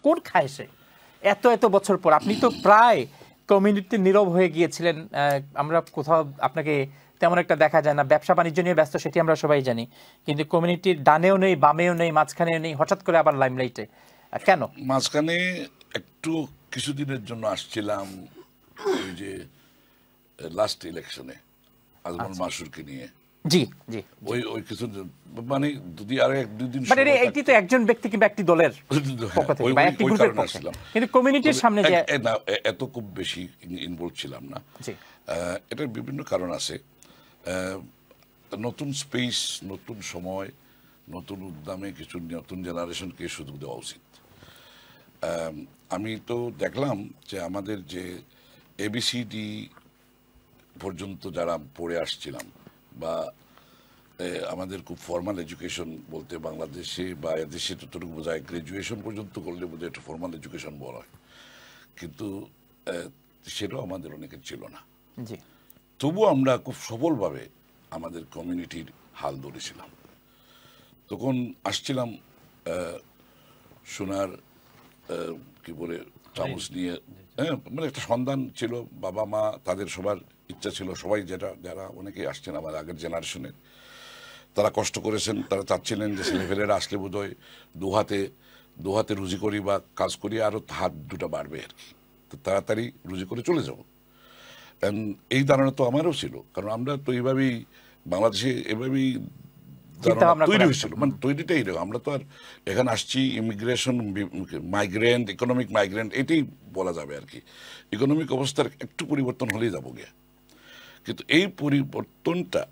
কোন খায় সে এত এত বছর পর? আপনি তো প্রায় কমিউনিটি নীরব হয়ে গিয়েছিলেন, আমরা কোথাও আপনাকে তেমন একটা দেখা যায় না, ব্যবসা বাণিজ্য নিয়ে ব্যস্ত সেটি আমরা সবাই জানি, কিন্তু কমিউনিটির ডানেও নেই, বামেও নেই, মাঝখানেও নেই, হঠাৎ করে আবার লাইমলাইটে কেন? মাঝখানে একটু কিছুদিনের জন্য আসছিলাম ওই যে লাস্ট ইলেকশনে আজমল মাসুরকে নিয়ে। জি জি, ওই কিছু মানে যদি আর এক দুই দিন, মানে এটি তো একজন ব্যক্তি কিংবা একটি দলের পক্ষ থেকে বা একটি গ্রুপের পক্ষে, কিন্তু কমিউনিটির সামনে যে এত খুব বেশি ইনভলভ ছিলাম না। জি, এটার বিভিন্ন কারণ আছে। নতুন স্পেস, নতুন সময়, নতুন উদ্যমে কিছু নতুন জেনারেশনকে সুযোগ দেওয়া উচিত। আমি তো দেখলাম যে আমাদের যে এবিসিডি পর্যন্ত যারা পড়ে আসছিলাম, বা আমাদের খুব ফর্মাল এডুকেশন বলতে বাংলাদেশে বা এদেশে যতটুকু বোঝায় গ্রাজুয়েশন পর্যন্ত করলে বোধহয় একটা ফর্মাল এডুকেশন বলা হয়, কিন্তু সেটাও আমাদের অনেকের ছিল না। তবুও আমরা খুব সফলভাবে আমাদের কমিউনিটির হাল ধরেছিলাম। তখন আসছিলাম সোনার কি বলে চামচ নিয়ে, মানে একটা সন্ধান ছিল, বাবা মা তাদের সবার ইচ্ছা ছিল, সবাই যারা অনেকেই আসছেন আমার আগের জেনারেশনের, তারা কষ্ট করেছেন, তারা চাচ্ছিলেন যে ছেলেফেলেরা আসলে বোধহয় দু হাতে রুজি করি বা কাজ করি, আরও হাত দুটা বাড়বে আর কি, তো তাড়াতাড়ি রুজি করে চলে যাব। এই ধারণা তো আমারও ছিল, কারণ আমরা তো এইভাবেই বাংলাদেশে এভাবেই তৈরি হয়েছিল, মানে তৈরিটাই এরকম। আমরা তো আর এখানে আসছি ইমিগ্রেশন, মাইগ্রেন্ট, ইকোনমিক মাইগ্রেন্ট, এটাই বলা যাবে আর কি। ইকোনমিক অবস্থার একটু পরিবর্তন হলেই যাবো গিয়ে, কিন্তু এই পরিবর্তনটা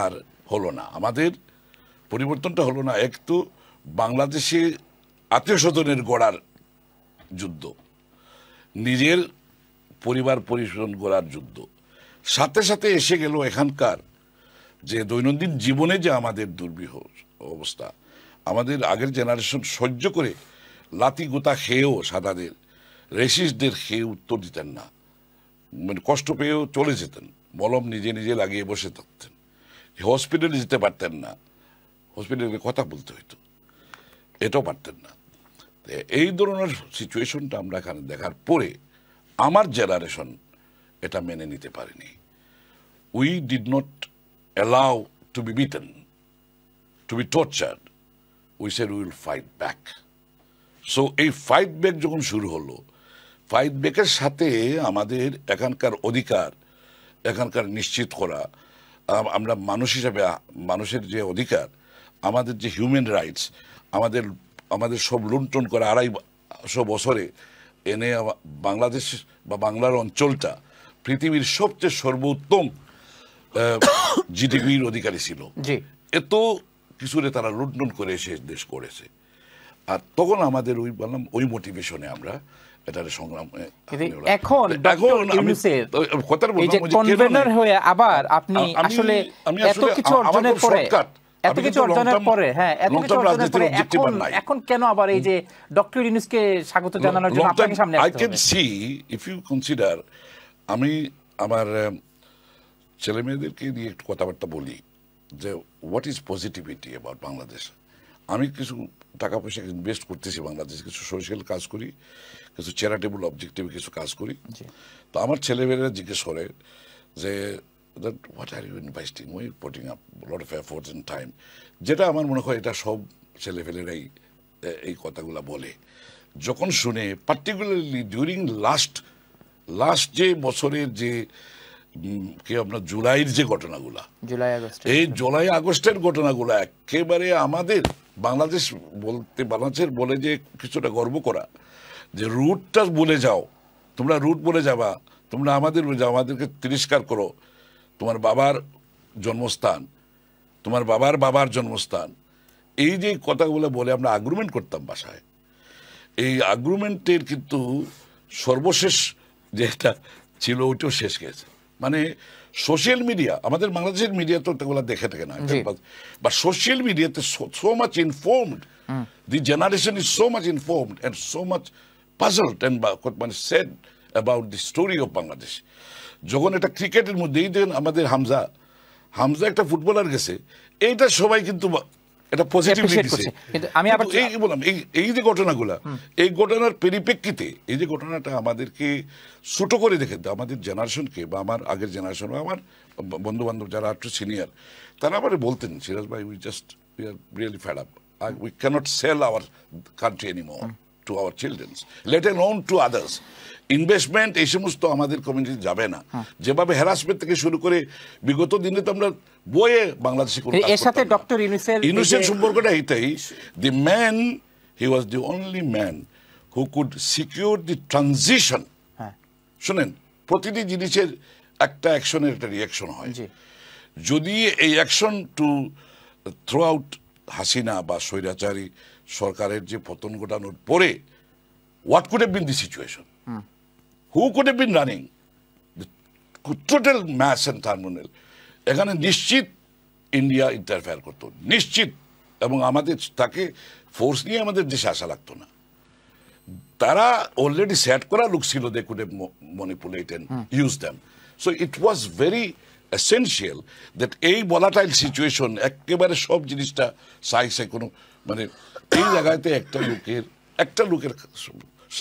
আর হলো না। আমাদের পরিবর্তনটা হলো না, এক তো বাংলাদেশে আত্মীয় স্বজনের গড়ার যুদ্ধ, নিজের পরিবার পরিজন গড়ার যুদ্ধ, সাথে সাথে এসে গেল এখানকার যে দৈনন্দিন জীবনে যে আমাদের দুর্বিহ অবস্থা। আমাদের আগের জেনারেশন সহ্য করে লাতি গোতা খেয়েও, সাদাদের রেসিস্টদের খেয়ে উত্তর দিতেন না, মানে কষ্ট পেয়েও চলে যেতেন, মলম নিজে নিজে লাগিয়ে বসে থাকতেন, হসপিটালে যেতে পারতেন না, হসপিটালে কথা বলতে হইতো, এটাও পারতেন না। এই ধরনের সিচুয়েশনটা আমরা এখানে দেখার পরে আমার জেনারেশন এটা মেনে নিতে পারেনি। We did not allow to be beaten, to be tortured. We said we will fight back. So এই ফাইট ব্যাক যখন শুরু হলো, ফাইট ব্যাকের সাথে আমাদের এখানকার অধিকার, এখানকার নিশ্চিত করা, আমরা মানুষ হিসাবে মানুষের যে অধিকার, আমাদের যে হিউম্যান রাইটস, আমাদের সব লুণ্ঠন করে 250 বছরে এনে বাংলাদেশ বা বাংলার অঞ্চলটা পৃথিবীর সবচেয়ে সর্বোত্তম জিডিপির অধিকারী ছিল। এত কিছুরে তারা লুণ্ঠন করে এসে দেশ করেছে, আর তখন আমাদের ওই মোটিভেশনে আমরা এটার সংগ্রাম। এখন কথার কনভেনর হয়ে আবার আপনি আসলে এত কিছু অর্জনের পরে, এত কিছু অর্জনের পরে, হ্যাঁ এত কিছু অর্জনের পরে এখন কেন আবার এই যে ডক্টর ইউনূসকে স্বাগত জানানোর জন্য আপনাকে সামনে আসতে হবে? I can see, if you consider, আমি আমার ছেলে মেয়েদেরকে নিয়ে একটু কথাবার্তা বলি যে what is positivity about Bangladesh. আমি কিছু টাকা পয়সা ইনভেস্ট করতেছি বাংলাদেশে, কিছু সোশ্যাল কাজ করি, কিছু চ্যারিটেবল অবজেক্টিভে কিছু কাজ করি। তো আমার ছেলেমেয়েরা জিজ্ঞেস করে যে what are you investing, we putting up lot of efforts and time, যেটা আমার মনে হয় এটা সব ছেলেফেলেরাই এই কথাগুলো বলে। যখন শুনে পার্টিকুলারলি ডিউরিং লাস্ট যে বছরের যে আপনার জুলাইয়ের যে ঘটনাগুলা, এই জুলাই আগস্টের ঘটনাগুলা একেবারে আমাদের বাংলাদেশের বলে যে কিছুটা গর্ব করা, যে রুটটা বলে যাও, তোমরা রুট বলে যাবা, তোমরা আমাদেরকে তিরস্কার করো, তোমার বাবার জন্মস্থান, তোমার বাবার বাবার জন্মস্থান, এই যে কথাগুলো বলে আমরা আগ্রুমেন্ট করতাম বাসায়, এই আগ্রুমেন্টের কিন্তু সর্বশেষ যেটা ছিল ওইটাও শেষ গেছে। মানে সোশ্যাল মিডিয়া, আমাদের বাংলাদেশের মিডিয়া তো ওগুলো দেখে থাকে না, বাট সোশ্যাল মিডিয়াতে so much informed, the generation is so much informed and so much puzzled and মানে sad about the story of Bangladesh. যখন এটা ক্রিকেটের মধ্যে এই যে আমাদের হামজা একটা ফুটবলার গেছে, এইটা সবাই কিন্তু এটা পজিটিভলি দিছে। কিন্তু আমি আবার এই বললাম এই যে ঘটনাগুলো, এই ঘটনার পরিপ্রেক্ষিতে এই যে ঘটনাটা আমাদেরকে ছোট করে দেখে আমাদের জেনারেশনকে বা আমার আগের জেনারেশন বা আমার বন্ধু বান্ধব যারা একটু সিনিয়র তারা আবার বলতেন, সিরাজ ভাই we are really fed up, we cannot sell our country anymore to our childrens, let alone to others. Investment এই সমস্ত আমাদের কমিউনিটি যাবে না। যেভাবে হ্যারাসমেন্ট থেকে শুরু করে বিগত দিনে তো আমরা বইয়ে বাংলাদেশে এর সাথে ডক্টর ইউনুসের সম্পর্কটা এইটাই, the man, he was the only man who could secure the transition. শুনেন, প্রতিটি জিনিসের একটা অ্যাকশনের একটা রিয়াকশন হয়। যদি এই action to throw out Hasina বা স্বৈরাচারী সরকারের যে পতন ঘটানোর পরে, what could have been the situation? Who could have been running the total mass and terminal? এখানে নিশ্চিত ইন্ডিয়া ইন্টারফেয়ার করতো, নিশ্চিত, এবং আমাদের তাকে ফোর্স নিয়ে আমাদের দেশে আসা লাগতো না। তারা অলরেডি সেট করা লোক ছিল, they could have manipulate and use them. So it was very essential that এই ভলাটাইল সিচুয়েশন একেবারে সব জিনিসটা সাইসে কোনো মানে এই জায়গাতে একটা লোকের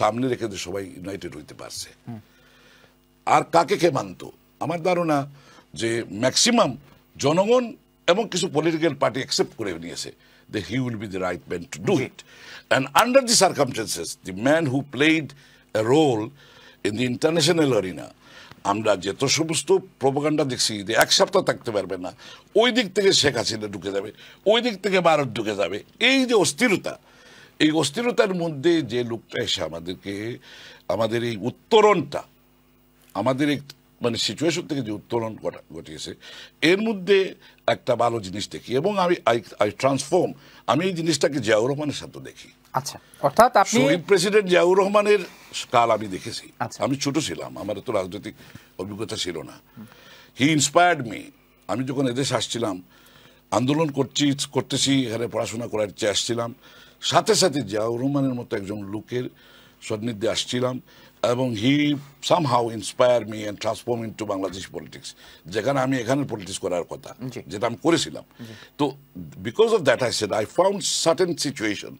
সামনে রেখে সবাই ইউনাইটেড হইতে পারছে। আর কাকে কে মানত? আমার ধারণা যে ম্যাক্সিমাম জনগণ এবং কিছু পলিটিক্যাল পার্টি অ্যাকসেপ্ট করে নিয়েছে that he will be the right man to do it. And under the circumstances, the man who played a role in the international arena, আমরা যত সমস্ত প্রোপাগান্ডা দেখছি যে এক সপ্তাহ থাকতে পারবে না, ওই দিক থেকে শেখ হাসিনা ঢুকে যাবে, ওই দিক থেকে ভারত ঢুকে যাবে, এই যে অস্থিরতা, এই অস্থিরতার মধ্যে যে লোকটা এসে আমাদেরকে আমাদের এই উত্তরণটা, আমাদের এই মানে সিচুয়েশন থেকে যে উত্তরণ ঘটিয়েছে, এর মধ্যে একটা ভালো জিনিস দেখি। এবং আই ট্রান্সফর্ম, আমি এই জিনিসটাকে জিয়াউর রহমানের সাথে দেখি। আচ্ছা, অর্থাৎ আপনি শহীদ প্রেসিডেন্ট জিয়াউর রহমানের কাল আমি দেখেছি। আমি ছোট ছিলাম, আমার তো রাজনৈতিক অভিজ্ঞতা ছিল না। হি ইন্সপায়ার্ড মি। আমি যখন এদেশে আসছিলাম, আন্দোলন করতেছি, এখানে পড়াশোনা করার চেয়ে আসছিলাম, সাথে সাথে জিয়াউর রহমানের মতো একজন লোকের সান্নিধ্যে আসছিলাম, এবং he somehow inspire me and transform into Bangladesh politics, যেখানে আমি এখানে পলিটিক্স করার কথা, যেটা আমি করেছিলাম। তো because of that I said I found certain situation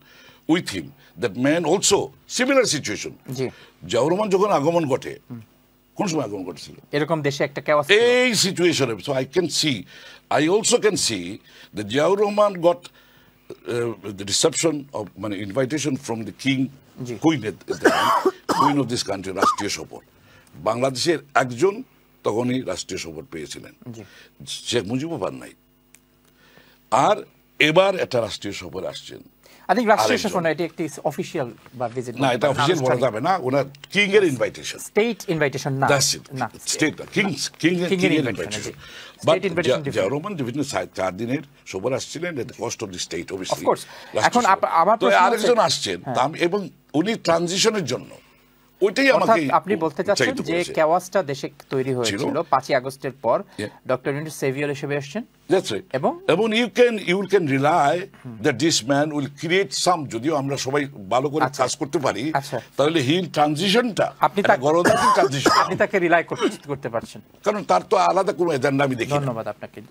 with him, that man also similar situation. Ziaur Rahman যখন আগমন ঘটে, কোন সময় আগমন ঘটেছিল এরকম দেশে একটা কেওয়াস, এই সিচুয়েশনে। So I also can see that Ziaur Rahman goat the reception of মানে invitation from the queen of this country, রাষ্ট্রীয় সফর। বাংলাদেশের একজন তখনই রাষ্ট্রীয় সফর পেয়েছিলেন, শেখ মুজিবুর রহমান নাই। আর এবার একটা রাষ্ট্রীয় সফর আসছেন। I think রাষ্ট্রীয় সফর না, এটি একটি অফিশিয়াল বা ভিজিট না, এটা অফিশিয়াল বলা যাবে না, ওনার কিং এর ইনভাইটেশন, স্টেট ইনভাইটেশন না, স্টেট কিং এর ইনভাইটেশন। বাট জিয়াউর রহমান বিভিন্ন 4 দিনের সফর আসছিলেন, at cost of the state obviously. এখন আবার আরেকজন আসছেন, এবং উনি ট্রানজিশনের জন্য, ওইটাই আমাকে আপনি বলতে চাচ্ছেন যে কেওয়াসটা দেশে তৈরি হয়েছিল 5ই আগস্টের পর, ডক্টর ইউনূস সেভিয়র হিসেবে আসছেন। That's right. এবং you can rely that this man will create some, যদিও আমরা সবাই ভালো করে কাজ করতে পারি, তাহলে হিল ট্রানজিশনটা গণতান্ত্রিক ট্রানজিশন আপনি তাকে রিলাই করতে পারছেন, কারণ তার তো আলাদা কোনো এজেন্ডা আমি দেখি। ধন্যবাদ আপনাকে।